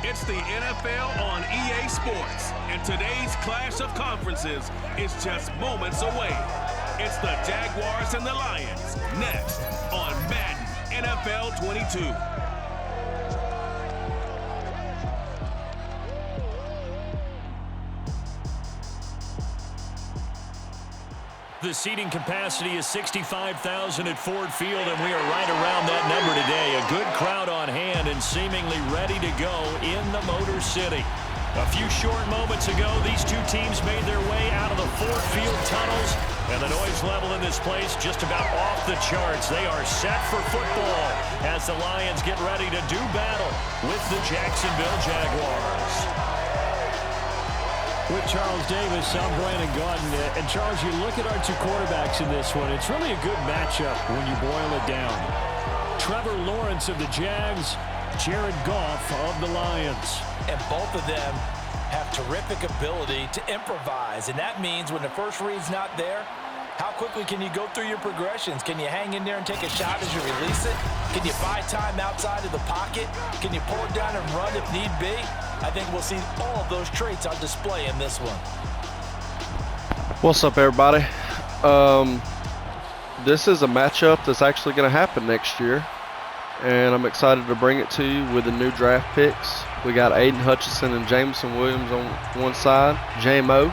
It's the NFL on EA Sports, and today's clash of conferences is just moments away. It's the Jaguars and the Lions, next on Madden NFL 22. The seating capacity is 65,000 at Ford Field, and we are right around that number today. A good crowd on hand and seemingly ready to go in the Motor City. A few short moments ago, these two teams made their way out of the Ford Field tunnels, and the noise level in this place just about off the charts. They are set for football as the Lions get ready to do battle with the Jacksonville Jaguars. With Charles Davis, I'm Brandon Gaudin. And Charles, you look at our two quarterbacks in this one, it's really a good matchup when you boil it down. Trevor Lawrence of the Jags, Jared Goff of the Lions. And both of them have terrific ability to improvise. And that means when the first read's not there, how quickly can you go through your progressions? Can you hang in there and take a shot as you release it? Can you buy time outside of the pocket? Can you pull it down and run if need be? I think we'll see all of those traits on display in this one. What's up, everybody? This is a matchup that's actually going to happen next year, and I'm excited to bring it to you with the new draft picks. We got Aiden Hutchinson and Jameson Williams on one side, JMO,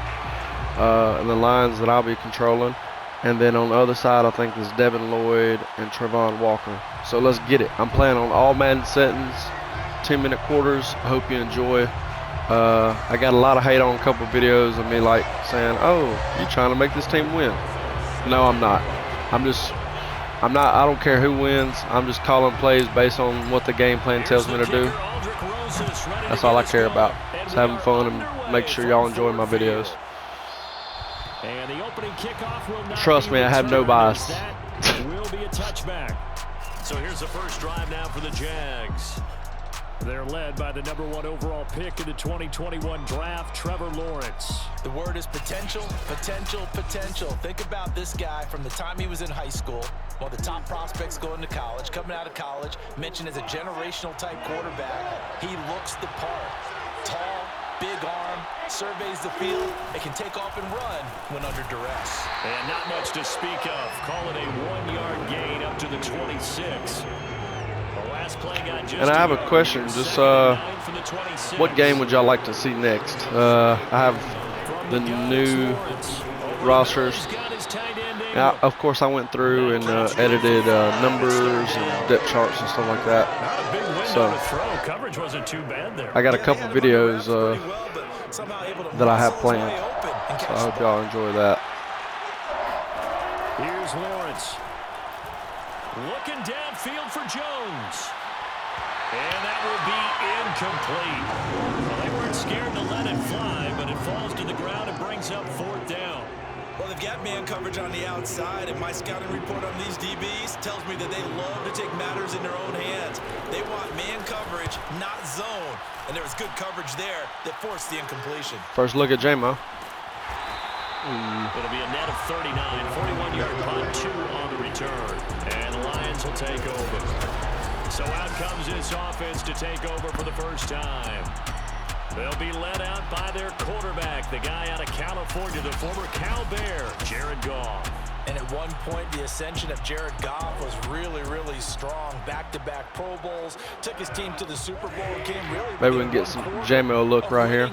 and the lines that I'll be controlling. And then on the other side, I think there's Devin Lloyd and Trevon Walker. So let's get it. I'm playing on all Madden settings, 10-minute quarters. I hope you enjoy. I got a lot of hate on a couple videos of me like saying, "Oh, you trying to make this team win?" No, I'm not. I don't care who wins. I'm just calling plays based on what the game plan tells me to do. That's all I care about. Just having fun and make sure y'all enjoy my videos. And the opening kickoff will not Trust me, I have no bias. Will be a touchback. So here's the first drive now for the Jags. They're led by the #1 overall pick in the 2021 draft, Trevor Lawrence. The word is potential, potential, potential. Think about this guy from the time he was in high school, one of the top prospects going to college, coming out of college, mentioned as a generational type quarterback. He looks the part. Tall, big arm, surveys the field, and can take off and run when under duress. And not much to speak of. Call it a 1-yard gain up to the 26. And I have a question. Just what game would y'all like to see next? I have the new rosters. Now, of course, I went through and edited numbers and depth charts and stuff like that. So I got a couple videos that I have planned. So I hope y'all enjoy that. Here's Lawrence. Looking downfield for Jones. And that will be incomplete. Well, they weren't scared to let it fly, but it falls to the ground and brings up 4th down. Well, they've got man coverage on the outside, and my scouting report on these DBs tells me that they love to take matters in their own hands. They want man coverage, not zone. And there was good coverage there that forced the incompletion. First look at J-Mo. It'll be a net of 39, 41-yard punt, 2 on the return. And the Lions will take over. So out comes this offense to take over for the first time. They'll be led out by their quarterback, the guy out of California, the former Cal Bear, Jared Goff. And at one point, the ascension of Jared Goff was really, really strong. Back-to-back Pro Bowls, took his team to the Super Bowl, came really. Maybe we can get some J-Mo look right here.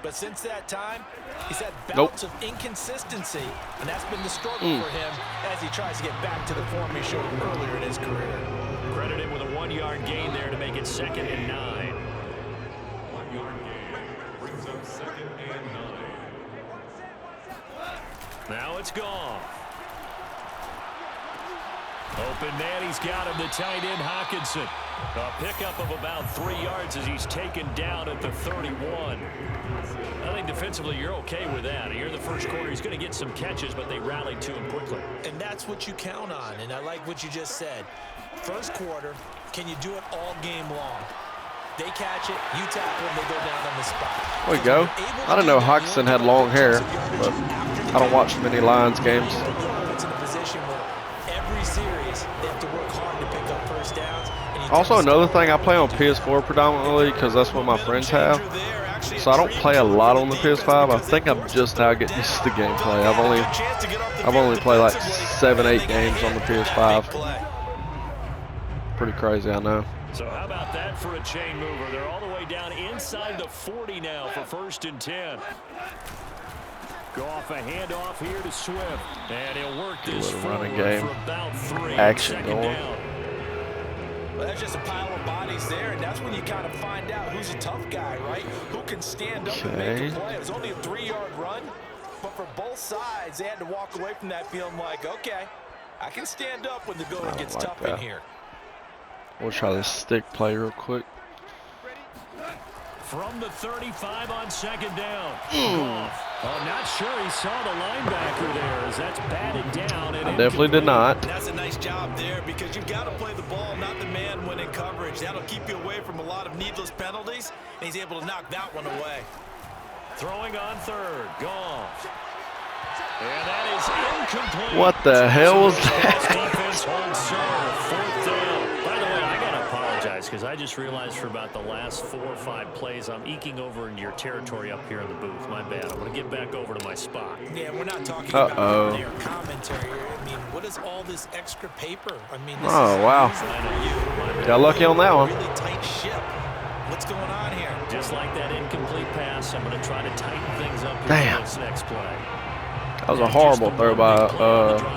But since that time, he's had bouts of inconsistency, and that's been the struggle for him as he tries to get back to the form he showed earlier in his career. Credit him with a 1-yard gain there to make it 2nd and 9. 1-yard gain brings up 2nd and 9. Now it's gone. Open man, he's got him, the tight end Hawkinson. A pickup of about 3 yards as he's taken down at the 31. I think defensively you're okay with that. Here in the first quarter, he's going to get some catches, but they rallied to him quickly. And that's what you count on, and I like what you just said. First quarter, can you do it all game long? They catch it, you tackle them, they go down on the spot. There we go. I didn't know Hawkinson had long hair, but I don't watch many Lions games. It's in a position where every series they have to work hard to pick up first downs, and you Also, another thing, I play on PS4 predominantly because that's what my friends have. So I don't play a lot on the PS5. I think I'm just now getting used to the gameplay. I've only played like 7, 8 games on the PS5. Pretty crazy, I know. So how about that for a chain mover? They're all the way down inside the 40 now for 1st and 10. Go off a handoff here to Swift, and he'll work this running forward game. for about 3. Action going. Down. Well, that's just a pile of bodies there, and that's when you kind of find out who's a tough guy, right? Who can stand up and make a play. It was only a 3-yard run, but for both sides, they had to walk away from that feeling like, okay, I can stand up when the going gets tough in here. We'll try this stick play real quick. From the 35 on 2nd down. I'm not sure he saw the linebacker there as that's batted down. And I definitely did not. That's a nice job there because you've got to play the ball, not the man when in coverage. That'll keep you away from a lot of needless penalties, and he's able to knock that one away. Throwing on 3rd. Goff. And that is incomplete. What the hell was that? Defense holds serve. 4th down. By the way, I got to apologize because I just realized for about the last 4 or 5 plays, I'm eking over into your territory up here in the booth. My bad. I'm going to get back over to my spot. Yeah, we're not talking about their commentary here. I mean, what is all this extra paper? I mean, this wow. Got lucky on that one. Really tight ship. What's going on here? Just like that incomplete pass, I'm going to try to tighten things up here Damn. for this next play. That was a horrible throw by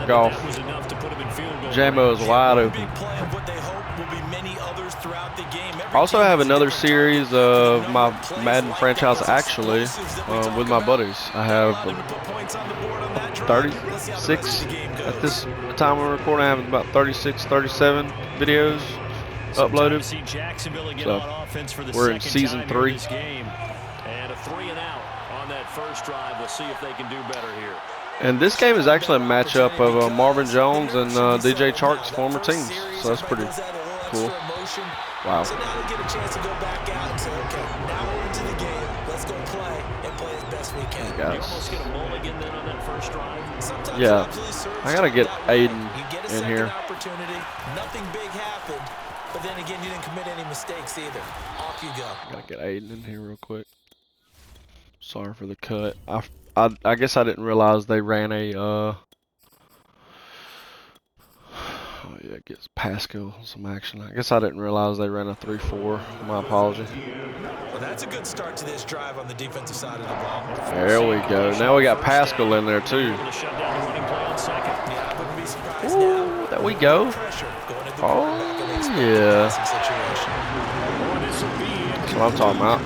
Goff. J-Mo is wide open. I also have another series of my Madden franchise actually with my buddies. I have 36 at this time we're recording. I have about 36, 37 videos uploaded. So we're in season 3. And a 3-and-out on that first drive. We'll see if they can do better here. And this game is actually a matchup of Marvin Jones and DJ Chark's former teams. So that's pretty cool. Wow. So now we get a chance to go back out and say, okay, now we're into the game. Let's go play and play as best we can. You almost get a mulligan then on that first drive. Yeah. I got to get Aiden in here. Nothing big happened, but then again, you didn't commit any mistakes either. Off you go. Got to get Aiden in here real quick. Sorry for the cut. I guess I didn't realize they ran a oh yeah, it gets Pascal some action. I guess I didn't realize they ran a 3-4. My apology. Well, that's a good start to this drive on the defensive side of the ball. There we go. Now we got Pascal in there too. Ooh, there we go. Oh yeah. That's what I'm talking about.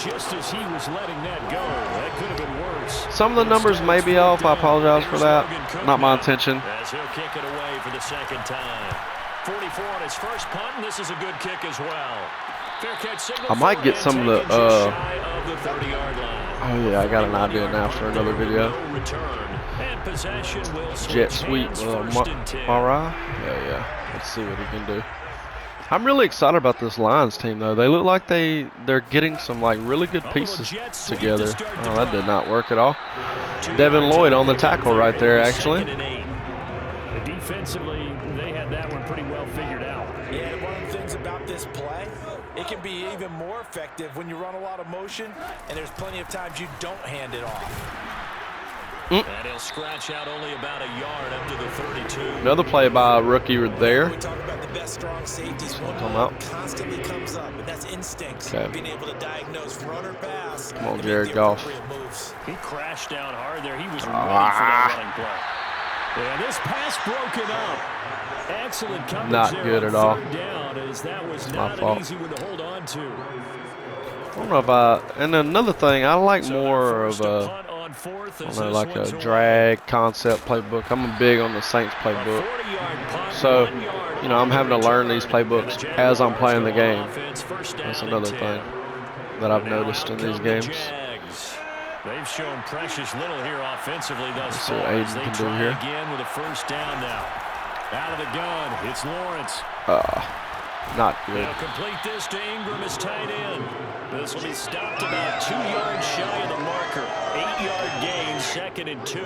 Just as he was letting that go, that could have been worse. Some of the numbers may be off. I apologize for that. Not my intention. As he'll kick it away for the 2nd time. 44 on his first punt, and this is a good kick as well. Fair catch signal. I might get some of the 30-yard line. Oh yeah, I got an idea now for another video. And possession will Jet sweep Mara. Yeah. Let's see what he can do. I'm really excited about this Lions team though. They look like they're getting some like really good pieces together. Oh, that did not work at all. Devin Lloyd on the tackle right there actually. Defensively, they had that one pretty well figured out. Yeah, one of the things about this play, it can be even more effective when you run a lot of motion and there's plenty of times you don't hand it off. And he'll scratch out only about a yard up to the 32. Another play by a rookie there. We talk about the best strong safeties. One constantly comes up, and that's instinct. Okay. Being able to diagnose run or pass. Come on, Jared Goff. He crashed down hard there. He was ready for that running play. And this pass broken up. Excellent coverage. Not good at all. Down, as that was not an easy one to hold on to. I don't know if and another thing, I like more of a, I don't know, like a drag concept playbook. I'm big on the Saints playbook. So, you know, I'm having to learn these playbooks as I'm playing the game. That's another thing that I've noticed in these games. They've shown precious little here offensively thus far. far. Aiden They can try do here. again with a first down now. Out of the gun, it's Lawrence. Not good. They'll complete this to Ingram as tight end. This will be stopped about 2 yards shy of the marker. 8-yard gain, 2nd and 2.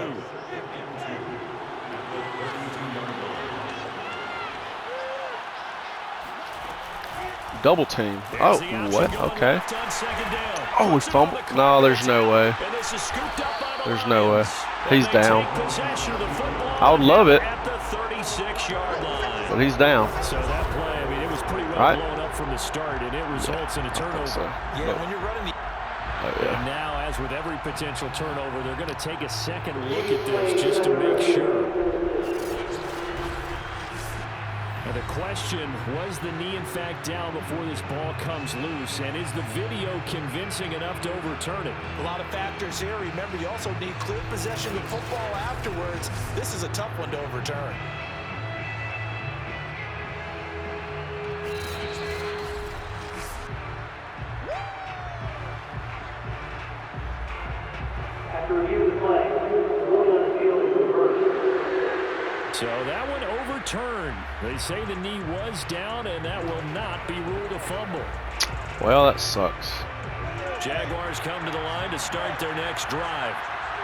Double team. Oh, what? Okay. Oh, we fumbled. No, there's no way. There's no way. He's down. I would love it, but he's down. So that play, I mean, it was pretty well blown up from the start, and it results in a turnover. So, Yeah, when you're running the... And now, as with every potential turnover, they're going to take a second look at this just to make sure. Now the question, was the knee in fact down before this ball comes loose? And is the video convincing enough to overturn it? A lot of factors here. Remember, you also need clear possession of football afterwards. This is a tough one to overturn. So that one overturned. They say the knee was down, and that will not be ruled a fumble. Well, that sucks. Jaguars come to the line to start their next drive.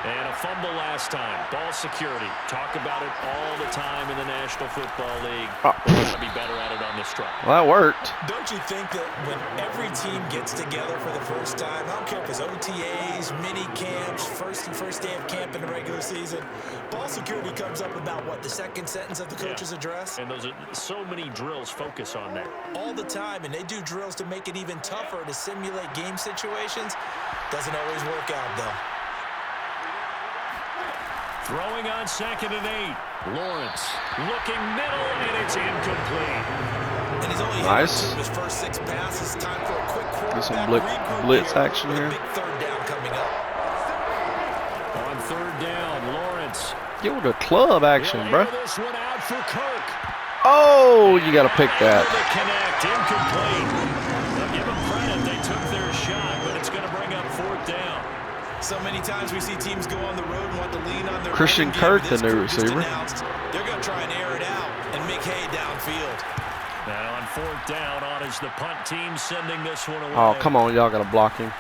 And a fumble last time. Ball security. Talk about it all the time in the National Football League. We're going to be better at it on this drive. Well, that worked. Don't you think that when every team gets together for the first time, I don't care if it's OTAs, mini camps, first day of camp in the regular season, ball security comes up about, what, the second sentence of the coach's address? And those are so many drills focus on that. All the time, and they do drills to make it even tougher to simulate game situations. Doesn't always work out, though. Throwing on 2nd and 8. Lawrence looking middle, and it's incomplete. And he's only nice. His first 6 passes. Time for a quick Get some quarterback blitz action here. Big 3rd down coming up. On 3rd down, Lawrence. Get with the club action, bro. This one out for Kirk. Oh, you got to pick that. Connect, incomplete. They'll give them credit. They took their shot, but it's going to bring up 4th down. So many times we see teams go on the road and want to lean on their Christian Kirk, the new receiver. They're going to try and air it out and make hay downfield. Now on 4th down, on is the punt team sending this one away. Oh, come on, y'all got to block him.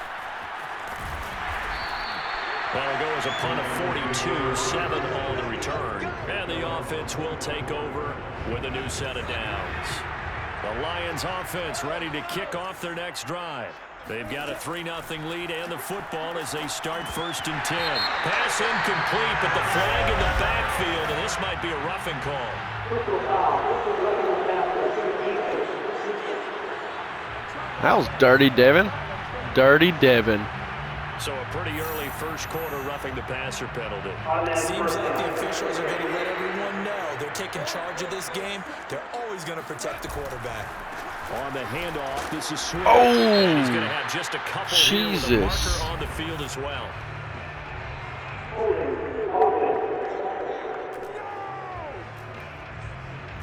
That'll go as a punt of 42, 7 all to return. And the offense will take over with a new set of downs. The Lions offense ready to kick off their next drive. They've got a 3-0 lead and the football as they start 1st and 10. Pass incomplete, but the flag in the backfield, and this might be a roughing call. That was dirty, Devin. Dirty Devin. So a pretty early first quarter roughing the passer penalty. Seems like the officials are going to let everyone know they're taking charge of this game. They're always going to protect the quarterback. On the handoff, this is Swift. Oh, he's going to have just a couple Jesus. here with a marker on the field as well.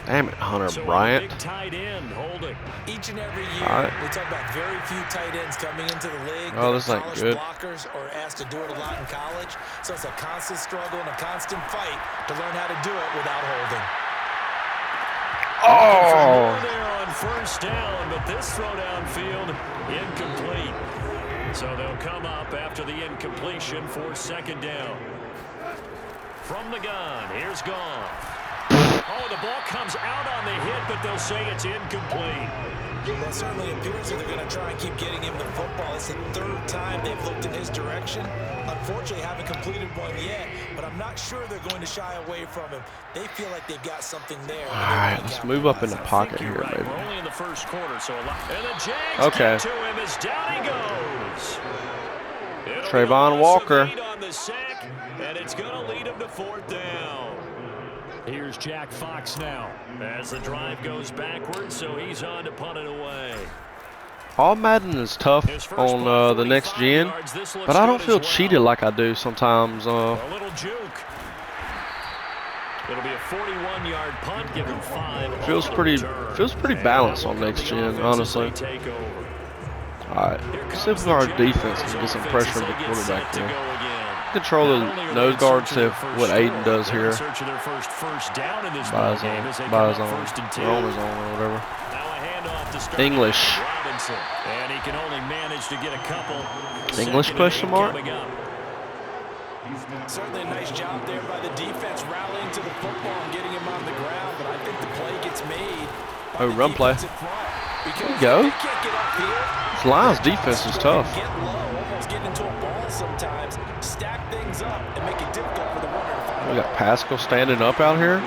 Damn it, Hunter So Bryant. Big tight end holding. Each and every year, we talk about very few tight ends coming into the league. Oh, this ain't good. Blockers or asked to do it a lot in college. So it's a constant struggle and a constant fight to learn how to do it without holding. Oh! There on 1st down, but this throw downfield incomplete. So they'll come up after the incompletion for 2nd down. From the gun, here's Goff. Oh, the ball comes out on the hit, but they'll say it's incomplete. Well, it certainly appears that they're going to try and keep getting him the football. It's the 3rd time they've looked in his direction. Unfortunately, haven't completed one yet, but I'm not sure they're going to shy away from him. They feel like they've got something there. All right, let's move up in the pocket here, Right. maybe. We're only in the first quarter, so a lot. And the Jags get to him as down he goes. Trayvon Walker. On the sack, and it's going to lead him to 4th down. Here's Jack Fox now as the drive goes backwards, so he's on to punt it away. All Madden is tough on the next gen, but I don't feel cheated like I do sometimes. A little juke. It'll be a 41-yard punt, give him 5. Feels pretty balanced on next gen, honestly. All right, see if our defense can get some pressure on the quarterback here. Control the nose guard, see what Aiden does here. By his own, or on his own, or whatever. English. And he can only manage to get a couple. English question mark? Certainly a nice job there by the defense rallying to the football and getting him on the ground, but I think the play gets made. Oh, run play. Because you go. they can't get upfield. This Lions defense is tough. Get low, almost get into a ball sometimes. Stack things up and make it difficult for the runner to find. We got Pascal standing up out here.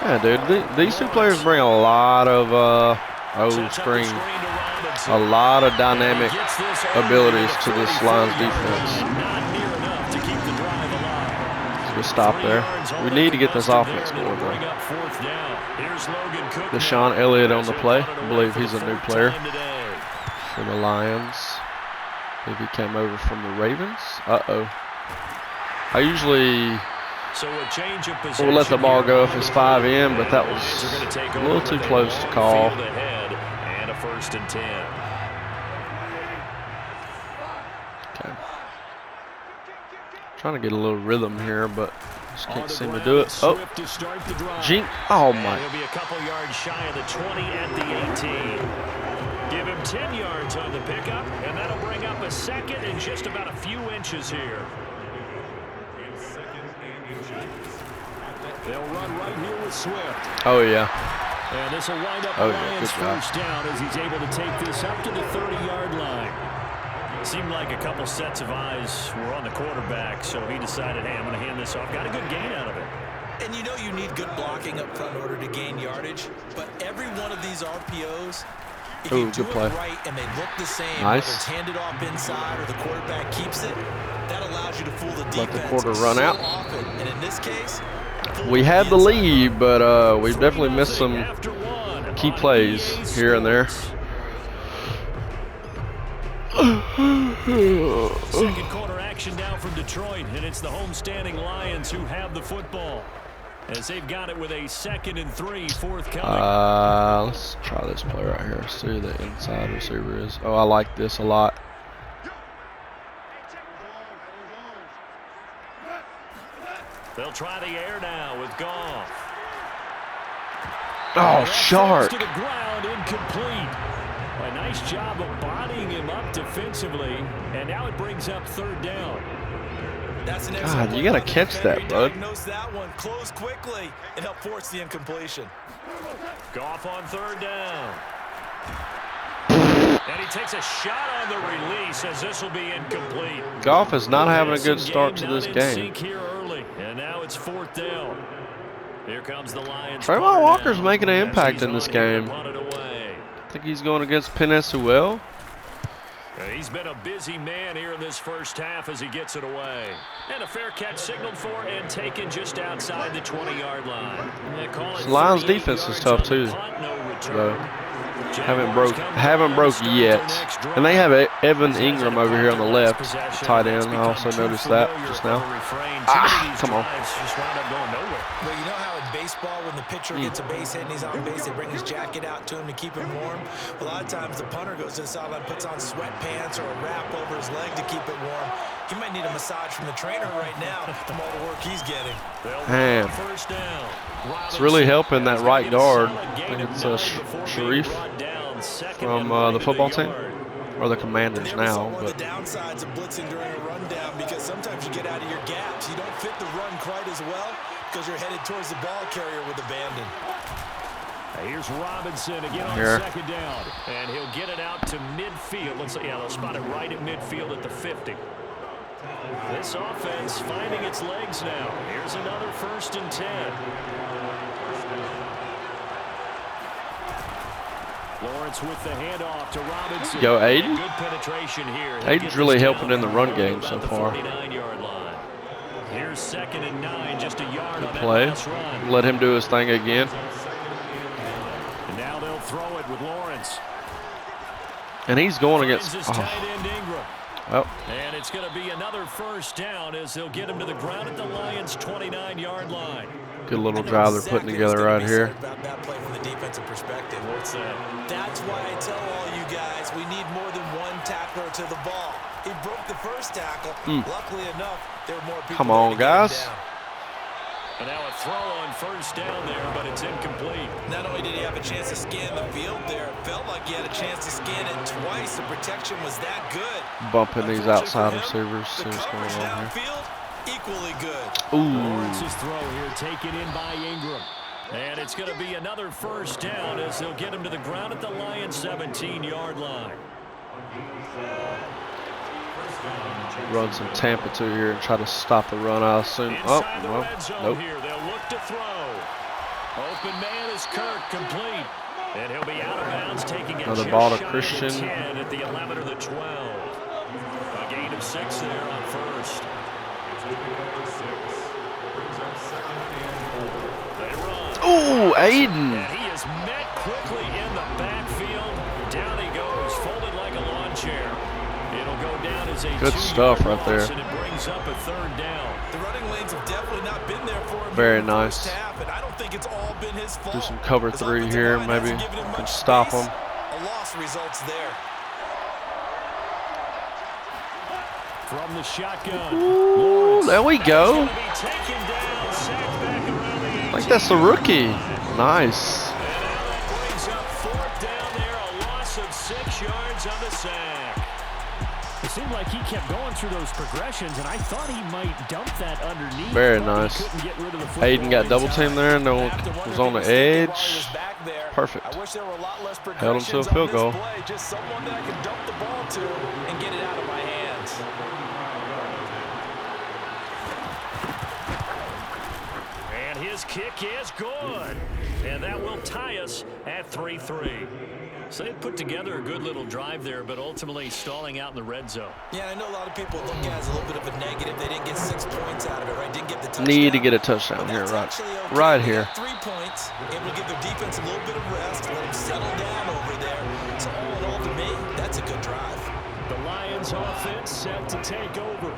Yeah, dude, these two players bring a lot of screen, a lot of dynamic abilities to this Lions defense. Good stop there. We need to get this offense going though. Deshaun Elliott on the play. I believe he's a new player for the Lions. Maybe he came over from the Ravens. I usually will let the ball go if it's 5 in, but that was a little too close to call. And a 1st and 10. Okay. Trying to get a little rhythm here, but just can't seem to do it. Oh, Jink. Oh my. He'll be a couple yards shy of the 20 at the 18. Give him 10 yards on the pickup, and that'll bring up a 2nd and just about a few inches here. They'll run right here with Swift. Oh yeah. And this will wind up Lions first down as he's able to take this up to the 30-yard line. Seemed like a couple sets of eyes were on the quarterback, so he decided, hey, I'm going to hand this off. Got a good gain out of it. And you know you need good blocking up front in order to gain yardage, but every one of these RPOs, if you do it right and they look the same, whether it's handed off inside or the quarterback keeps it, that allows you to fool the defense. Let the quarter run out. Often. And in this case, we had the lead, but we've definitely missed some key plays here and there. Second quarter action down from Detroit, and it's the homestanding Lions who have the football as they've got it with a 2nd and 3 forthcoming. Let's try this play right here. See who the inside receiver is. Oh, I like this a lot. They'll try the air now with Goff. Oh, Shark. To the ground, incomplete. A nice job of bodying him up defensively, and now it brings up 3rd down. That's an God, you got to catch that, bud. Diagnose that one, close quickly, and help force the incompletion. Goff on 3rd down. And he takes a shot on the release as this will be incomplete. Goff is not having a good start to this game. Here early, and now it's 4th down. Here comes the Lions. Trayvon Walker's making an impact in this game. I think he's going against Penesuel. He's been a busy man here in this first half as he gets it away. And a fair catch signaled for and taken just outside the 20-yard line. Lions defense is tough too, though. Haven't broke yet. And they have Evan Ingram over here on the left, tight end. I also noticed that just now. Come on. Well, you know how in baseball when the pitcher gets a base hit and he's on base, they bring his jacket out to him to keep him warm? A lot of times the punter goes to the sideline, puts on sweatpants or a wrap over his leg to keep it warm. He might need a massage from the trainer right now from all the work he's getting. Man, it's really helping that right guard. I think it's Sharif from the football team, or the Commanders now. One of the downsides of blitzing during a rundown, because sometimes you get out of your gaps. You don't fit the run quite as well because you're headed towards the ball carrier with abandon. Here's Robinson again on 2nd down, and he'll get it out to midfield. Looks like, yeah, they'll spot it right at midfield at the 50. This offense finding its legs now. Here's another 1st and 10. Lawrence with the handoff to Robinson. Go, Aiden. Good penetration here. Aiden's really helping in the run game so far. Here's 2nd and 9, just a yard on that play. last run. Let him do his thing again. And now they'll throw it with Lawrence. And he's going against tight end Ingram. Well. And it's going to be another 1st down as they'll get him to the ground at the Lions' 29-yard line. Good little drive they're putting together right here. About that play from the defensive perspective. What's that? That's why I tell all you guys we need more than one tackler to the ball. He broke the first tackle. Luckily enough, there were more people. Come on, guys. And now a throw on 1st down there, but it's incomplete. Not only did he have a chance to scan the field there, it felt like he had a chance to scan it twice. The protection was that good. Bumping these outside receivers. See what's going on here. Equally good. Ooh. Lawrence's throw here taken in by Ingram. And it's going to be another first down as they'll get him to the ground at the Lions' 17-yard line. Run some Tampa to here and try to stop the run, I assume. Oh, well, nope. Here. They'll look to throw. Open man is Kirk, complete. And he'll be out of bounds, taking another ball to Christian. 10 at the 11 or the 12. A gain of 6 there on first. Ooh, Aiden. And he is met quickly in the backfield. Down he goes, folded like a lawn chair. It'll go down as a good stuff right there. And it brings up a third down. The running lanes have definitely not been there for him. Very nice. Half, and I don't think it's all been his fault. Do some cover 3 here, maybe can stop him. A loss results there. From the shotgun. Ooh, there we go. I think that's a rookie. Nice. And that brings up fourth down there, a loss of 6 yards on the sack. It seemed like he kept going through those progressions, and I thought he might dump that underneath. Very nice. Aiden got double team there, and was on the edge. Perfect. Held him to a field goal. Just someone that I can dump the ball to and get it out of my hands. And his kick is good. And that will tie us at 3-3. So they put together a good little drive there, but ultimately stalling out in the red zone. Yeah, I know a lot of people look at it as a little bit of a negative. They didn't get 6 points out of it, right? Didn't get the touchdown. Need to get a touchdown here, right? Okay. Right here. 3 points, able to give their defense a little bit of rest, let them settle down over there. So all in all, to me, that's a good drive. The Lions offense set to take over.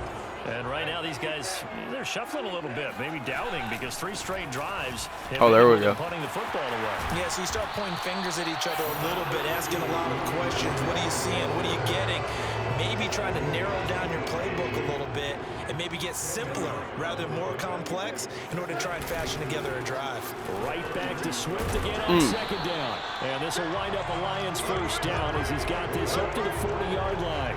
And right now, these guys, they're shuffling a little bit, maybe doubting, because 3 straight drives. Oh, there we go. Putting the football away. Yeah, so you start pointing fingers at each other a little bit, asking a lot of questions. What are you seeing? What are you getting? Maybe trying to narrow down your playbook a little bit and maybe get simpler rather than more complex in order to try and fashion together a drive. Right back to Swift again on second down. And this will wind up a Lions first down as he's got this up to the 40-yard line.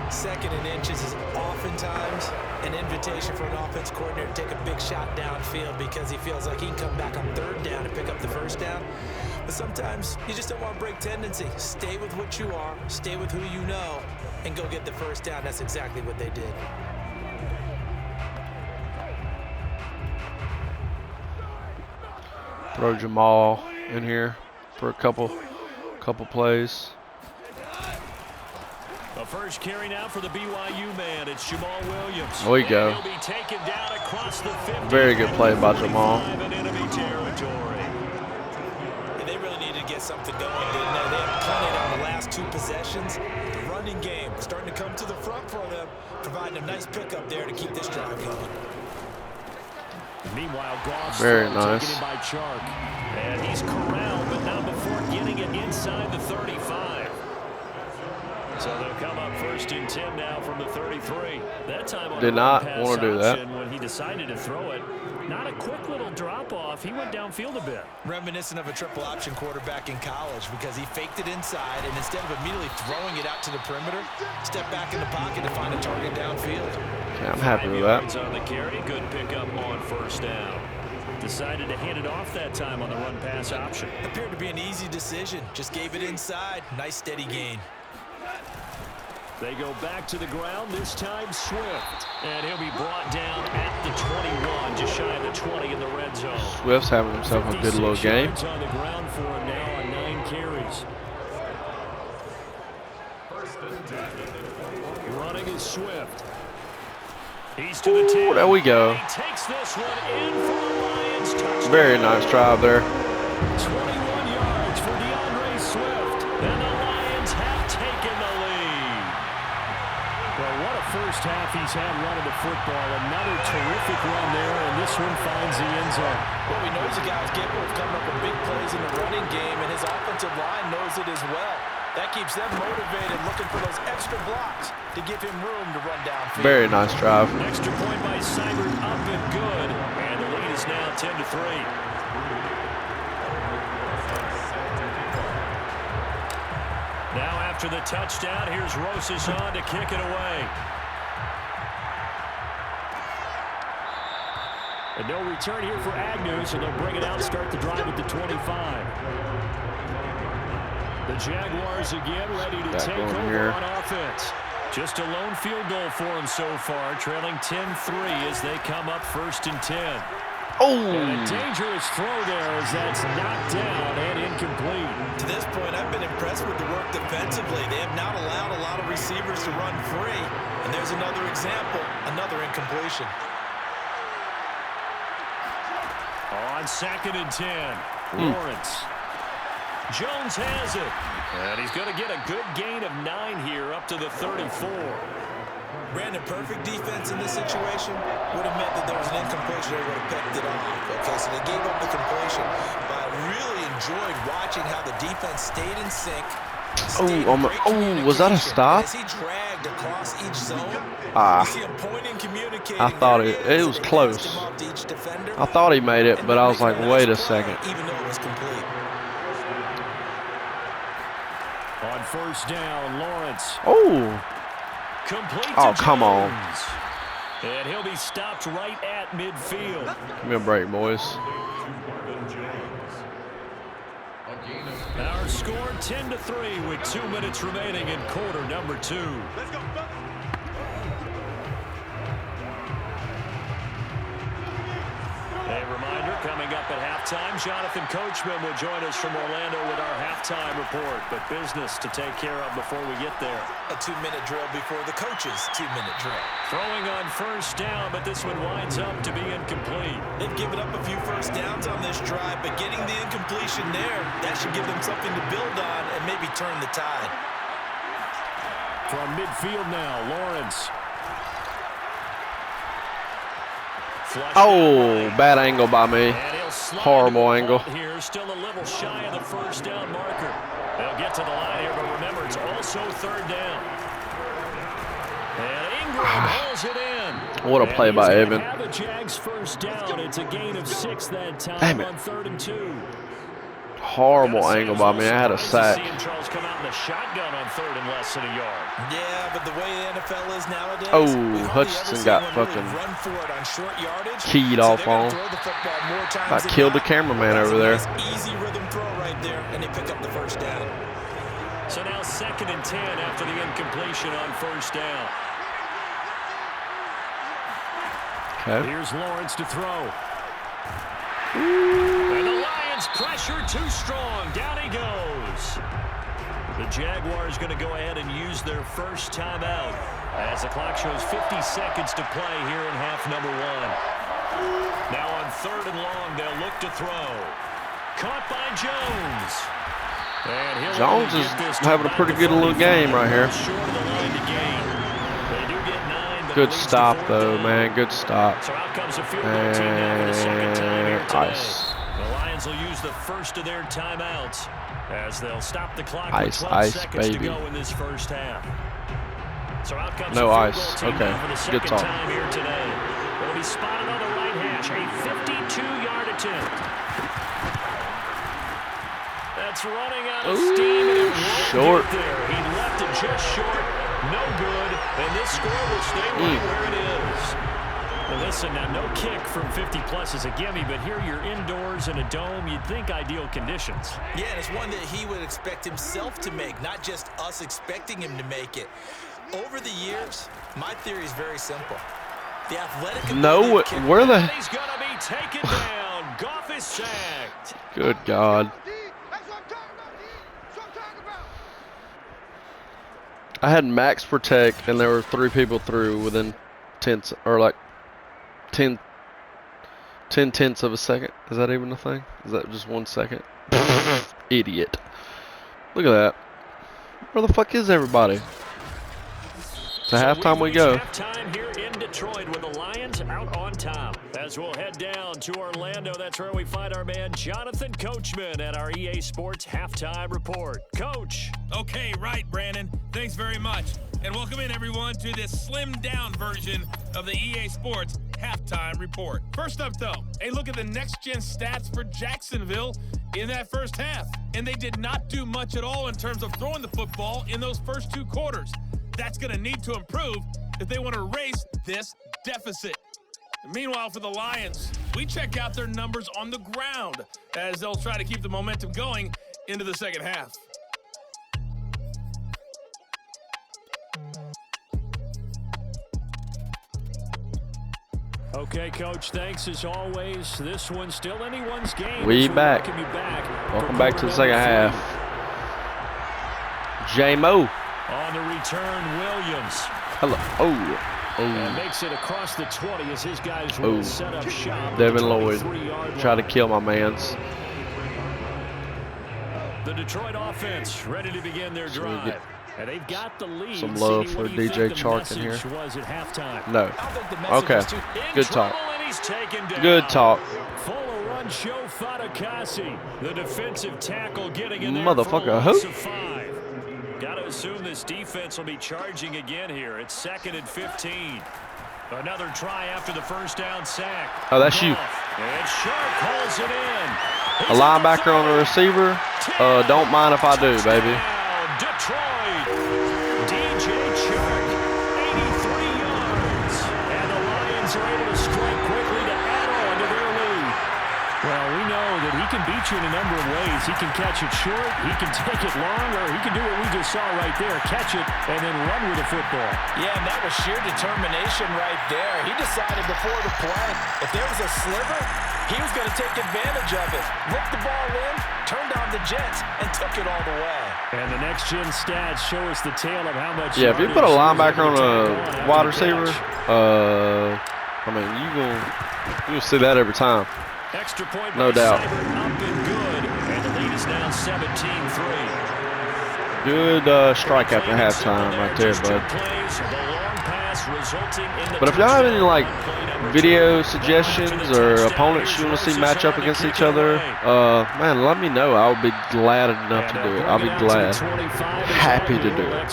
Second and inches is oftentimes an invitation for an offense coordinator to take a big shot downfield because he feels like he can come back on third down and pick up the first down. But sometimes you just don't want to break tendency. Stay with what you are, stay with who you know, and go get the first down. That's exactly what they did. Throw Jamal in here for a couple plays. The first carry now for the BYU man. It's Jamal Williams. There we go. He'll be taken down across the 50. Very good play by Jamal. In enemy territory. And they really needed to get something going, didn't they? They had plenty on the last 2 possessions. The running game starting to come to the front for them, providing a nice pickup there to keep this drive going. Meanwhile, Goff's very nice. taken in by Chark. And he's corralled, but not before getting it inside the 35. So they'll come up first and 10 now from the 33. That time on did not want to do that. When he decided to throw it, not a quick little drop off. He went downfield a bit. Reminiscent of a triple option quarterback in college because he faked it inside and instead of immediately throwing it out to the perimeter, stepped back in the pocket to find a target downfield. Yeah, I'm happy with that. On the carry, good pickup on first down. Decided to hand it off that time on the run pass option. Appeared to be an easy decision. Just gave it inside. Nice steady gain. They go back to the ground, this time Swift. And he'll be brought down at the 21, just shy of the 20 in the red zone. Swift's having himself a good little game. On the ground for him now on 9 carries. Running is Swift. He's to the 10. There we go. He takes this one in for the Lions touchdown. Very nice drive there. 21 yards for DeAndre Swift. And the Lions have taken the lead. Well, what a first half he's had running the football. Another terrific run there, and this one finds the end zone. Well, we know the guy's capable of coming up with big plays in the running game, and his offensive line knows it as well. That keeps them motivated, looking for those extra blocks to give him room to run downfield. Very nice drive. Extra point by Seibert, up and good, and the lead is now 10-3. Now after the touchdown, here's Rosas on to kick it away. And no return here for Agnew, so they'll bring it out, start the drive at the 25. The Jaguars again ready to take over here on offense. Just a lone field goal for them so far, trailing 10-3 as they come up 1st and 10. Oh! And a dangerous throw there as that's knocked down and incomplete. To this point, I've been impressed with the work defensively. They have not allowed a lot of receivers to run free. And there's another example, another incompletion. On 2nd and 10, Lawrence. Jones has it. And he's going to get a good gain of 9 here up to the 34. Brandon, perfect defense in this situation would have meant that there was an incompletion. They would have picked it off. Okay, so they gave up the completion. But I really enjoyed watching how the defense stayed in sync. Was that a stop? As he dragged across each zone, I thought it was close. I thought he made it, but I was like, wait a second. Even though it was complete. On 1st down, Lawrence. Complete to Oh, come on. Jones. And he'll be stopped right at midfield. Give me a break, boys. Our score 10-3 with 2 minutes remaining in quarter number 2. Let's go. A reminder, coming up at halftime, Jonathan Coachman will join us from Orlando with our halftime report. But business to take care of before we get there. A 2-minute drill before the coach's 2-minute drill. Throwing on 1st down, but this one winds up to be incomplete. They've given up a few 1st downs on this drive, but getting the incompletion there, that should give them something to build on and maybe turn the tide. From midfield now, Lawrence. Bad angle by me. Horrible angle. Here, still a little shy of the 1st down marker. They'll get to the line here, but remember, it's also 3rd down. And Ingram hauls it in. What a play by Evan. Have a Jags 1st down. It's a gain of 6 that time on 3rd and 2. Horrible angle by me. I had a sack. Charles come out in the shotgun on 3rd and less than a yard. Yeah, but the way the NFL is nowadays, Hutchinson got fucking keyed off on. I killed the cameraman over there. Easy rhythm throw right there, and they pick up the 1st down. So now 2nd and 10 after the incompletion on 1st down. Okay. Here's Lawrence to throw. And the Lions pressure too strong. Down he goes. The Jaguars going to go ahead and use their 1st timeout as the clock shows 50 seconds to play here in half number 1. Now on 3rd and long, they'll look to throw. Caught by Jones. And Jones is having a pretty good little game right here. Short of the line to gain. They do get 9, but Good stop, though, man. Good stop. So out comes a field goal team now for the 2nd time here today. Ice. The Lions will use the 1st of their timeouts as they'll stop the clock with Ice, 12 seconds baby. to go in this 1st half. So out comes No the ice. field goal team Okay. now for the Good 2nd talk. time here today. They'll be spotted on the right hash, a 52-yard attempt. That's running out of steam, and it won't short. get there. He left it just short, no good, and this score will stay right where it is. Well, listen, now no kick from 50-plus is a gimme, but here you're indoors in a dome. You'd think ideal conditions. Yeah, and it's one that he would expect himself to make, not just us expecting him to make it. Over the years, my theory is very simple. The athletic ability of kicker, where the... He's going to be taken down. Goff is sacked. Good God. I had max protect, and there were 3 people through within 10 tenths of a second. Is that even a thing? Is that just 1 second? Idiot. Look at that. Where the fuck is everybody? To halftime we go. Halftime here in Detroit with the Lions out on top. As we'll head down to Orlando, that's where we find our man Jonathan Coachman at our EA Sports Halftime Report. Coach. Okay, right, Brandon. Thanks very much. And welcome in, everyone, to this slimmed-down version of the EA Sports Halftime Report. First up, though, a look at the next-gen stats for Jacksonville in that 1st half. And they did not do much at all in terms of throwing the football in those first 2 quarters. That's going to need to improve if they want to erase this deficit. And meanwhile, for the Lions, we check out their numbers on the ground as they'll try to keep the momentum going into the second half. Okay, Coach, thanks as always. This one's still anyone's game. We back. Welcome back to the second half. J-Mo. On the return, Williams. Hello. And makes it across the 20 as his guys will set up shop. Devin Lloyd try to kill my mans. The Detroit offense ready to begin their drive. And they've got the lead. Some love for DJ Chark in here. No. Okay. Good talk. Good talk. Full run show Fatukasi. The defensive tackle getting in there. Motherfucker, who? Got to assume this defense will be charging again here. It's 2nd and 15. Another try after the first down sack. Oh, that's you. And Shark holds it in. A linebacker on the receiver. Don't mind if I do, baby. Detroit. DJ Shark, 83 yards. And the Lions are able to strike quickly to add on to their lead. Well, we know that he can beat you in a number of ways. He can catch it short, he can take it long, or he can do what we just saw right there, catch it and then run with the football. Yeah, and that was sheer determination right there. He decided before the play, if there was a sliver, he was going to take advantage of it. Whipped the ball in, turned on the Jets, and took it all the way. And the next-gen stats show us the tale of how much... Yeah, if you put a linebacker on a wide receiver, I mean, you're going to see that every time. Extra point no doubt. Up and good, and the lead is now 17-3. Good strike after halftime right there, bud. But if y'all have any like video suggestions or opponents you want to see match up against each other, man, let me know. I'll be glad enough to do it. I'll be glad, happy to do it.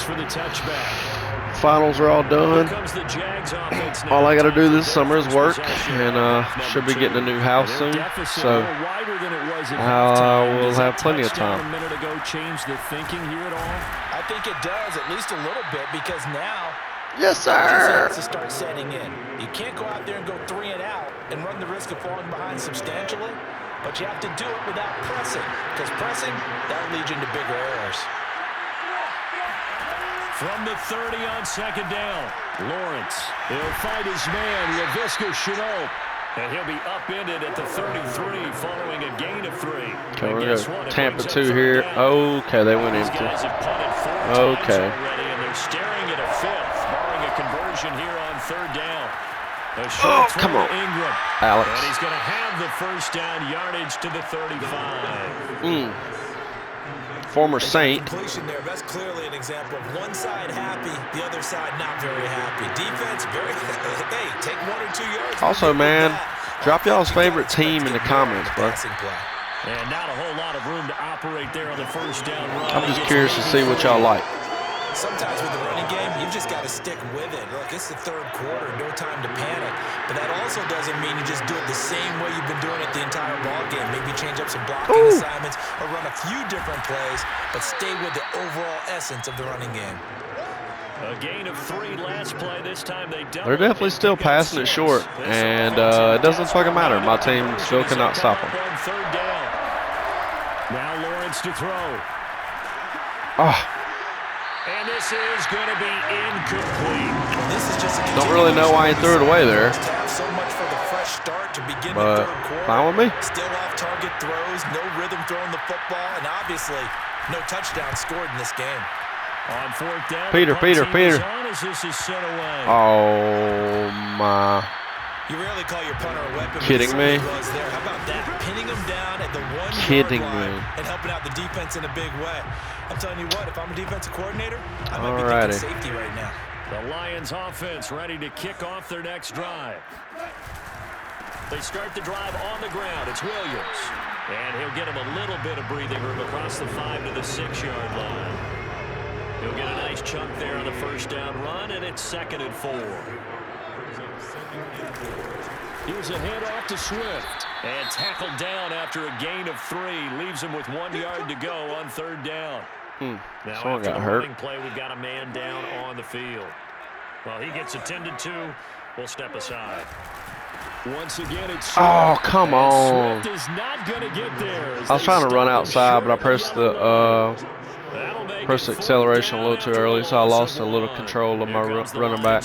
Finals are all done. All I got to do this summer is work, and should be getting a new house soon. So I will have plenty of time. I think it does, at least a little bit, because now yes, sir. to start setting in. You can't go out there and go 3 and out and run the risk of falling behind substantially, but you have to do it without pressing, because pressing, that'll lead you into bigger errors. From the 30 on 2nd down, Lawrence. He'll fight his man, Laviska Shenault. And he'll be upended at the 33 following a gain of 3. Okay, we're going to Tampa 2 here. Okay, they went empty. Okay. And they're staring at a 5th, barring a conversion here on 3rd down. Oh, come on, Ingram. Alex. And he's going to have the first down yardage to the 35. Former Saint. Completion there. That's clearly an example of one side happy, the other side not very happy. Defense very hey, take 1 or 2 yards. Also, man, drop y'all's favorite team in the comments, bro. And not a whole lot of room to operate there on the first down run. I'm just curious to see what y'all like. Sometimes with the running game, you've just got to stick with it. Look, it's the 3rd quarter, no time to panic. But that also doesn't mean you just do it the same way you've been doing it the entire ball game. Maybe change up some blocking assignments or run a few different plays, but stay with the overall essence of the running game. A gain of 3 last play. This time they're definitely still passing it short, and it doesn't fucking matter. My team still cannot stop them. Now Lawrence to throw. And this is going to be incomplete. This is just don't really know why he threw it away there. So much for the fresh start to begin but the 3rd quarter. Fine with me. Still off target throws, no rhythm throwing the football, and obviously no touchdown scored in this game. On 4th down, Peter. as this is sent away. Oh my. You rarely call your punter a weapon. Kidding me? How about that? Pinning him down at the 1 Kidding yard line me. and helping out the defense in a big way. I'm telling you what, if I'm a defensive coordinator, I might be thinking safety right now. The Lions offense ready to kick off their next drive. They start the drive on the ground. It's Williams. And he'll get him a little bit of breathing room across the 5 to the 6-yard line. He'll get a nice chunk there on the first down run, and it's 2nd and 4. Here's a handoff to Swift. And tackled down after a gain of 3. Leaves him with 1 yard to go on 3rd down. Now Someone after got the hurt. running play, we've got a man down on the field. While he gets attended to, we'll step aside. Once again, it's Oh, come on. Swift is not going to get there. I was trying to run outside, but I pressed the acceleration a little too early, so I lost a little control of my running back.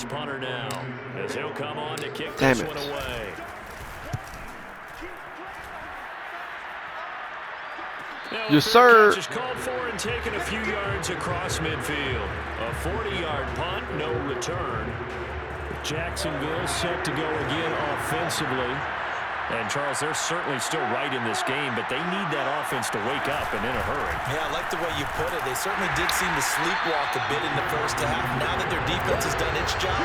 Damn it. Yes, sir. Called for and taken a few yards across midfield. A 40-yard punt, no return. Jacksonville set to go again offensively. And, Charles, they're certainly still right in this game, but they need that offense to wake up and in a hurry. Yeah, I like the way you put it. They certainly did seem to sleepwalk a bit in the first half. Now that their defense has done its job,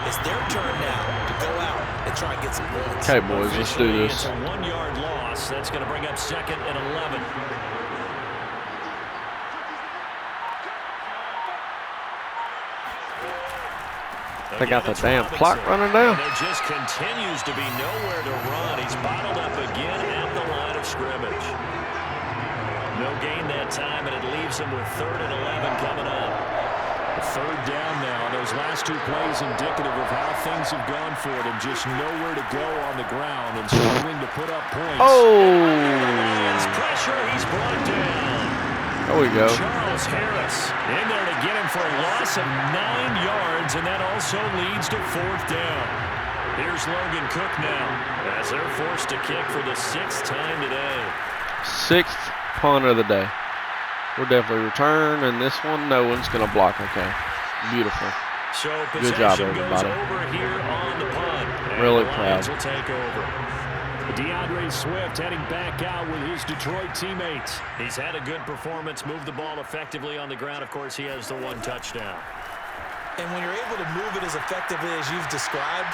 it's their turn now to go out and try and get some points. Okay, boys, let's do this. It's a 1-yard loss. That's going to bring up 2nd and 11. They got the damn clock running down. There just continues to be nowhere to run. He's bottled up again at the line of scrimmage. No gain that time, and it leaves him with 3rd and 11 coming up. A 3rd down now. Those last 2 plays indicative of how things have gone for them. Just nowhere to go on the ground and struggling to put up points. Oh! Pressure, he's brought down. There we go. Charles Harris in there to get him for a loss of 9 yards, and that also leads to 4th down. Here's Logan Cook now as they're forced to kick for the 6th time today. 6th punt of the day. We're definitely return, and this one, no one's going to block. Okay. Beautiful. So good job, goes everybody. over here on the punt. Really the proud. Lions will take over. DeAndre Swift heading back out with his Detroit teammates. He's had a good performance, moved the ball effectively on the ground. Of course, he has the 1 touchdown. And when you're able to move it as effectively as you've described,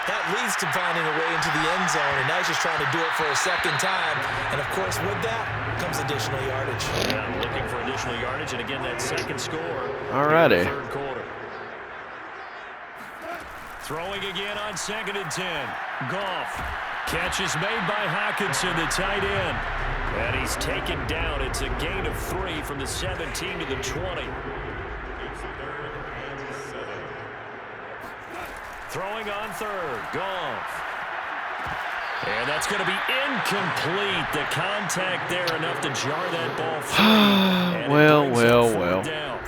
that leads to finding a way into the end zone, and now he's just trying to do it for a 2nd time. And, of course, with that comes additional yardage. Yeah, looking for additional yardage, and again, that 2nd score. All righty. 3rd quarter. Throwing again on 2nd and 10. Goff. Catch is made by Hockenson, the tight end. And he's taken down. It's a gain of 3 from the 17 to the 20. Throwing on 3rd. Goff. And that's going to be incomplete. The contact there enough to jar that ball free. well. Down.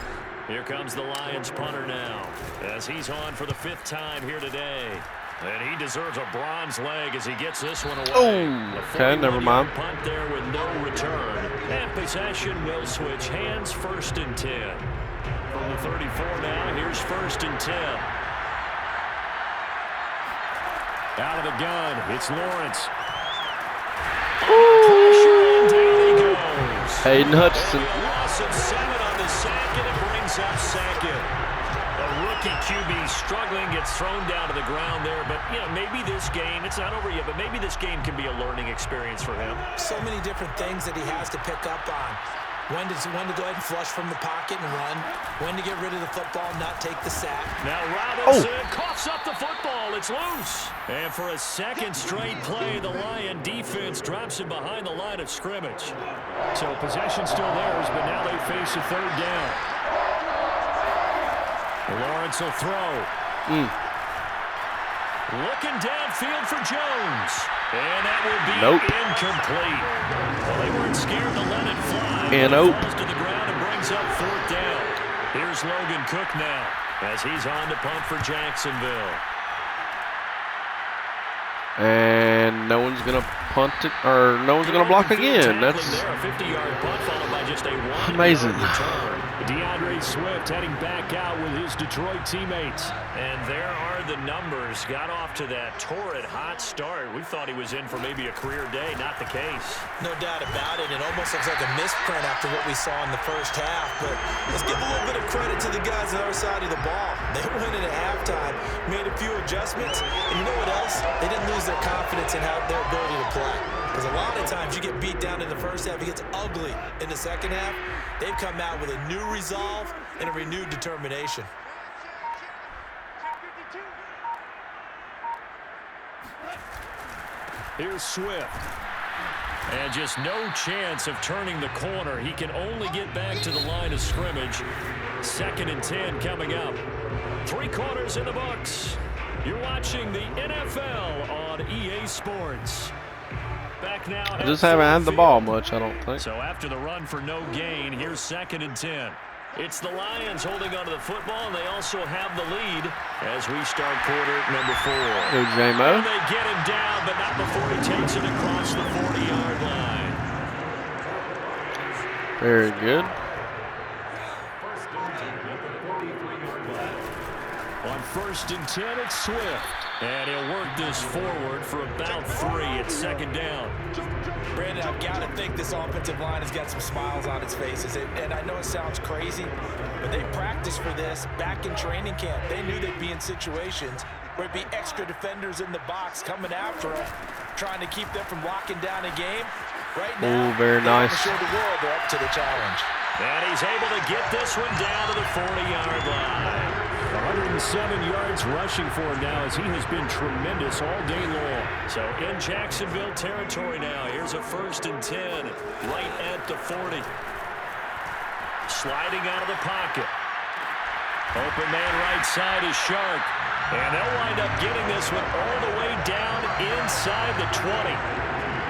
Here comes the Lions punter now as he's on for the 5th time here today. And he deserves a bronze leg as he gets this one away. Oh, okay, never mind. Punt there with no return. And possession will switch hands. 1st and 10. From the 34 now, here's 1st and 10. Out of the gun, it's Lawrence. Pressure, and down he goes. Hayden Hutchinson. A loss of 7 on the sack, and it brings up 2nd. Rookie QB struggling, gets thrown down to the ground there. But, you know, maybe this game, it's not over yet, but maybe this game can be a learning experience for him. So many different things that he has to pick up on. When to go ahead and flush from the pocket and run. When to get rid of the football and not take the sack. Now Robinson coughs up the football. It's loose. And for a 2nd straight play, the Lion defense drops him behind the line of scrimmage. So possession still theirs, but now they face a 3rd down. Lawrence will throw. Looking downfield for Jones. And that will be incomplete. Well, they weren't scared to let it fly. And falls to the ground and brings up 4th down. Here's Logan Cook now as he's on to punt for Jacksonville. And no one's going to punt it, or no one's going to block again. That's a 50-yard punt followed by just a 1-yard amazing. Return. DeAndre Swift heading back out with his Detroit teammates. And there are the numbers. Got off to that torrid hot start. We thought he was in for maybe a career day. Not the case. No doubt about it. It almost looks like a misprint after what we saw in the first half. But let's give a little bit of credit to the guys on the other side of the ball. They went in at halftime, made a few adjustments. And you know what else? They didn't lose their confidence in their ability to play. Because a lot of times you get beat down in the first half, it gets ugly in the second half. They've come out with a new resolve and a renewed determination. Here's Swift. And just no chance of turning the corner. He can only get back to the line of scrimmage. 2nd and 10 coming up. 3 quarters in the books. You're watching the NFL on EA Sports. Back now. I just haven't had the ball much, I don't think. So after the run for no gain, here's 2nd and 10. It's the Lions holding onto the football, and they also have the lead as we start quarter number 4. Good, J-Mo. And they get him down, but not before he takes it across the 40-yard line. Very good. On 1st and 10, it's Swift. And he'll work this forward for about 3 at 2nd down. Brandon, I've got to think this offensive line has got some smiles on its faces. And I know it sounds crazy, but they practiced for this back in training camp. They knew they'd be in situations where it'd be extra defenders in the box coming after them, trying to keep them from locking down a game. Right now, very nice. Show the world they're up to the challenge. And he's able to get this one down to the 40-yard line. 107 yards rushing for him now as he has been tremendous all day long. So in Jacksonville territory now. Here's a 1st and 10 right at the 40. Sliding out of the pocket. Open man right side is Shark. And they'll wind up getting this one all the way down inside the 20.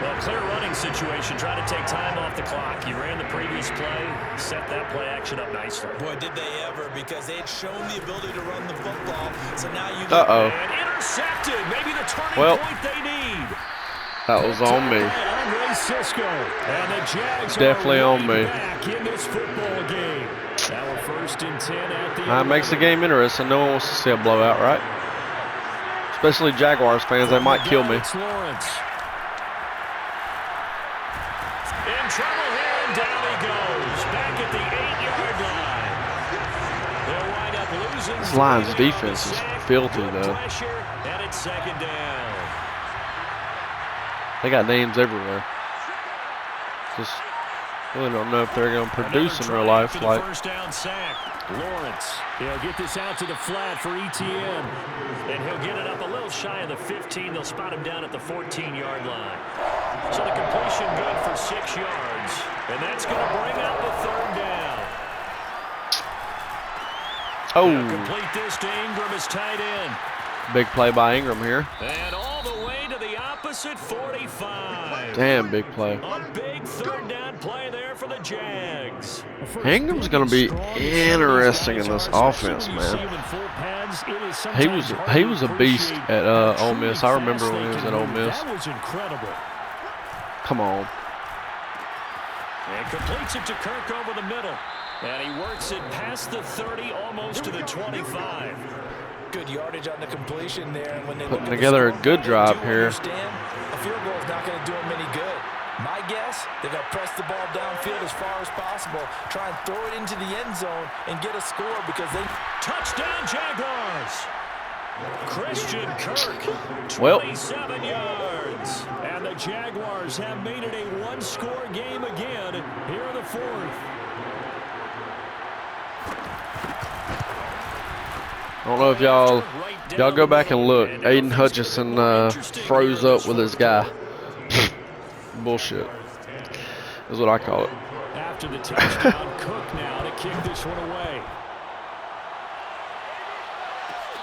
Well, clear running situation, trying to take time off the clock. He ran the previous play, set that play action up nicely. Boy, did they ever, because they had shown the ability to run the football. So now you Uh-oh. And intercepted, maybe the turning point they need. That was on me. Andre Cisco. And the Jags Definitely are on me. back in this football game. Now 1st and 10 at the That makes the game interesting. No one wants to see a blowout, right? Especially Jaguars fans. They might kill me. It's Lawrence. In trouble here, and down he goes. Back at the 8-yard line. They'll wind up losing. This Lions defense is filthy, though. Pressure, and it's 2nd down. They got names everywhere. Just really don't know if they're going to produce in real life. Like, 1st down sack. Lawrence. He'll get this out to the flat for ETN. And he'll get it up a little shy of the 15. They'll spot him down at the 14-yard line. So the completion good for 6 yards. And that's going to bring up the 3rd down. oh, Complete this to Ingram as tight end. big play by Ingram here. And all the way to the opposite 45. Damn, big play. A big 3rd down play there for the Jags. Ingram's going to be interesting in this offense, man. He was a beast at Ole Miss. I remember when he was at Ole Miss. That was incredible. Come on. And completes it to Kirk over the middle. And he works it past the 30, almost to the 25. Good yardage on the completion there. And when they Putting together a good drive here. A field goal is not going to do them any good. My guess, they're going to press the ball downfield as far as possible, try and throw it into the end zone and get a score because they... Touchdown, Jaguars! Christian Kirk, 27 yards. And the Jaguars have made it a one-score game again here in the 4th. I don't know if y'all go back and look. Aiden Hutchinson froze up with his guy. Bullshit is what I call it. After the touchdown, Cook now to kick this one away.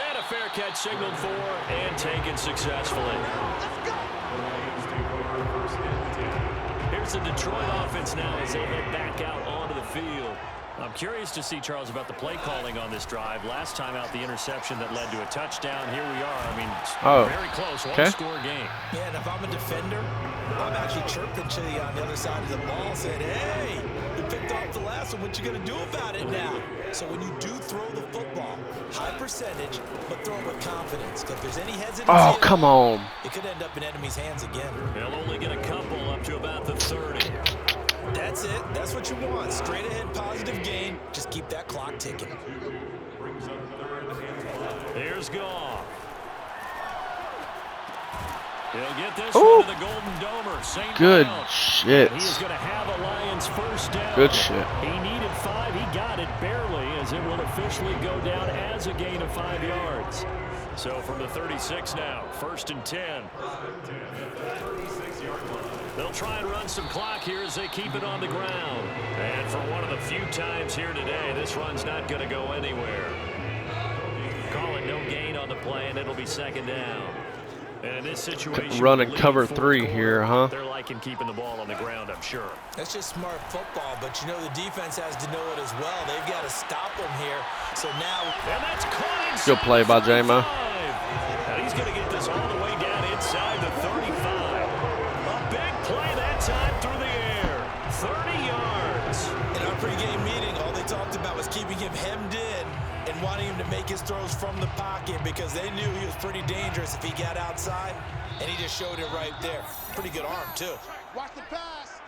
And a fair catch signaled for and taken successfully. Here's the Detroit offense now as they head back out onto the field. I'm curious to see, Charles, about the play calling on this drive. Last time out, the interception that led to a touchdown. Here we are. I mean, very close. One-score game. Yeah, and if I'm a defender, I'm actually chirping to you on the other side of the ball, saying, hey, you picked off the last one. What you going to do about it now? So when you do throw the football, high percentage, but throw it with confidence. Because if there's any hesitancy, Oh, come on. It could end up in enemy's hands again. They'll only get a couple up to about the 30. That's it. That's what you want. Straight ahead, positive gain. Just keep that clock ticking. Here's Goff. He'll get this one to the Golden Domer. St. Good Miles. shit. He is going to have a Lions first down. Good shit. He needed 5. He got it barely, as it will officially go down as a gain of 5 yards. So from the 36 now, 1st and 10. They'll try and run some clock here as they keep it on the ground. And for one of the few times here today, this run's not going to go anywhere. Call it no gain on the play, and it'll be second down. And in this situation, running cover 3 here, huh? They're liking keeping the ball on the ground, I'm sure. That's just smart football, but you know the defense has to know it as well. They've got to stop them here. So now, and that's caught inside. Good play by J-Mo. And he's going to get this all the way down inside the 35. A big play that time through the air. 30 yards. In our pregame meeting, all they talked about was keeping him hemmed in and wanting him to make his throws from the pocket because they knew he was pretty dangerous if he got outside, and he just showed it right there. Pretty good arm, too. Watch the pass.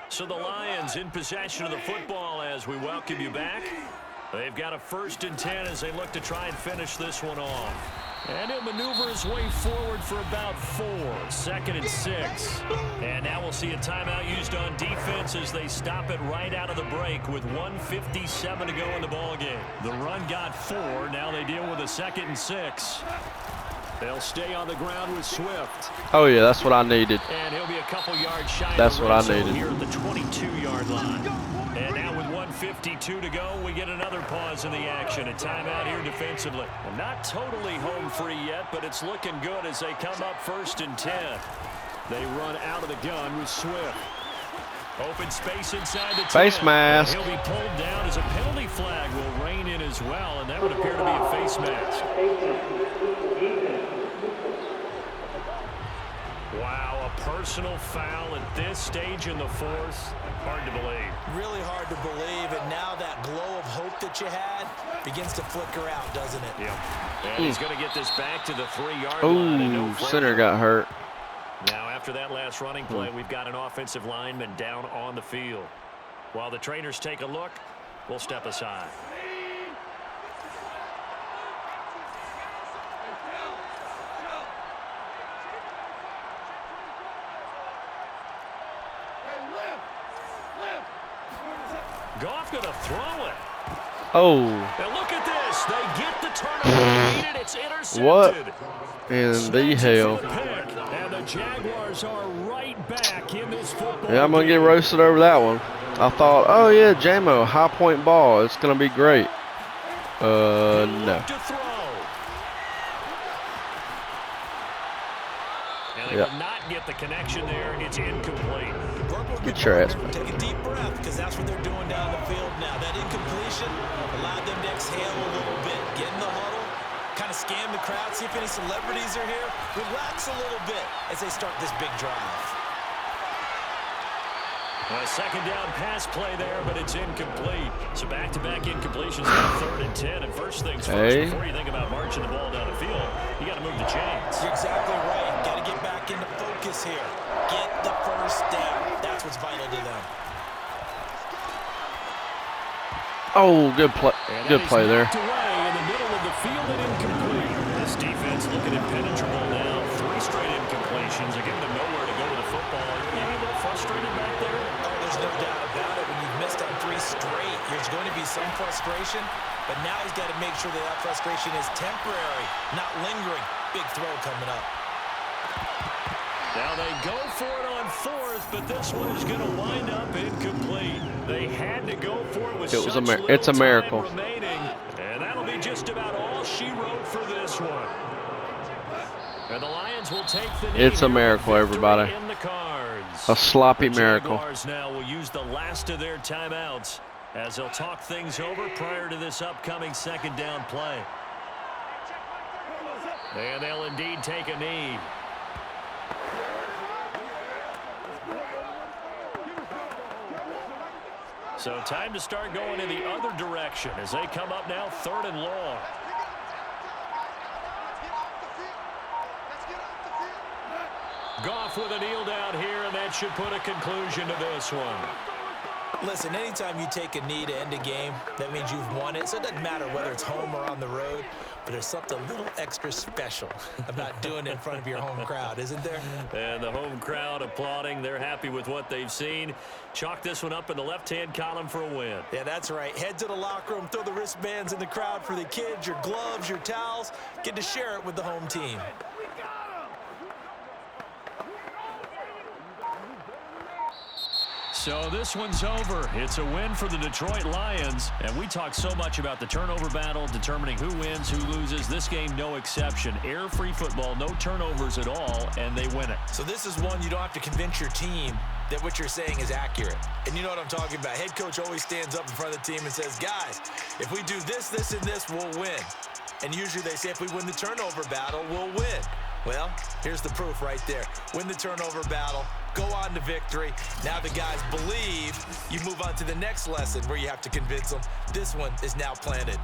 So the Lions in possession of the football as we welcome you back. They've got a 1st and 10 as they look to try and finish this one off. And he'll maneuver his way forward for about 4. 2nd and 6. And now we'll see a timeout used on defense as they stop it right out of the break with 1:57 to go in the ballgame. The run got 4. Now they deal with a 2nd and 6. They'll stay on the ground with Swift. Oh, yeah, that's what I needed. And he'll be a couple yards shy. That's what I needed. Here at the 22-yard line. And now with 1:52 to go, we get another pause in the action. A timeout here defensively. Well, not totally home free yet, but it's looking good as they come up 1st and 10. They run out of the gun with Swift. Open space inside the 10. Face mask. He'll be pulled down as a penalty flag will rein in as well, and that would appear to be a face mask. Wow, a personal foul at this stage in the 4th. Hard to believe. Really hard to believe, and now that glow of hope that you had begins to flicker out, doesn't it? Yep. And he's going to get this back to the 3-yard line. And no center got hurt. Now, after that last running play, we've got an offensive lineman down on the field. While the trainers take a look, we'll step aside. Goff going to throw it. Oh. And look at this. They get the turnover they needed. It's intercepted. What in the hell? And the Jaguars are right back in this football. Yeah, I'm going to get roasted over that one. I thought, oh, yeah, J-Mo, high point ball. It's going to be great. No. And they will not get the connection there. It's incomplete. Get your ass. Take a deep breath because that's what they're doing down the field now. That incompletion allowed them to exhale a little bit, get in the huddle, kind of scan the crowd, see if any celebrities are here, relax a little bit as they start this big drive. A 2nd down pass play there, but it's incomplete. So back-to-back incompletions on 3rd and 10. And first things first, before you think about marching the ball down the field, you got to move the chains. You're exactly right. Got to get back into focus here. Get the 1st down. That's what's vital to them. Oh, good play. Good play there. Away in the middle of the field and incomplete. This defense looking impenetrable now. 3 straight incompletions. They're giving them nowhere to go with the football. Are you a little frustrated back there? Oh, there's no doubt about it. When you've missed on 3 straight, there's going to be some frustration. But now he's got to make sure that frustration is temporary, not lingering. Big throw coming up. Now they go for it on 4th, but this one is going to wind up incomplete. They had to go for it with it's a miracle. Remaining, and that'll be just about all she wrote for this one. And the Lions will take the knee. It's a miracle, everybody. In the cards. A sloppy miracle. Jaguars now will use the last of their timeouts as they'll talk things over prior to this upcoming 2nd down play. And they'll indeed take a knee. So time to start going in the other direction as they come up now 3rd and long. Goff with a kneel down here, and that should put a conclusion to this one. Listen, anytime you take a knee to end a game, that means you've won it. So it doesn't matter whether it's home or on the road, but there's something a little extra special about doing it in front of your home crowd, isn't there? And the home crowd applauding. They're happy with what they've seen. Chalk this one up in the left-hand column for a win. Yeah, that's right. Head to the locker room, throw the wristbands in the crowd for the kids, your gloves, your towels. Get to share it with the home team. So this one's over. It's a win for the Detroit Lions. And we talk so much about the turnover battle, determining who wins, who loses. This game, no exception. Air-free football, no turnovers at all, and they win it. So this is one you don't have to convince your team that what you're saying is accurate. And you know what I'm talking about. Head coach always stands up in front of the team and says, guys, if we do this, this, and this, we'll win. And usually they say if we win the turnover battle, we'll win. Well, here's the proof right there. Win the turnover battle, go on to victory. Now the guys believe. You move on to the next lesson where you have to convince them. This one is now planted.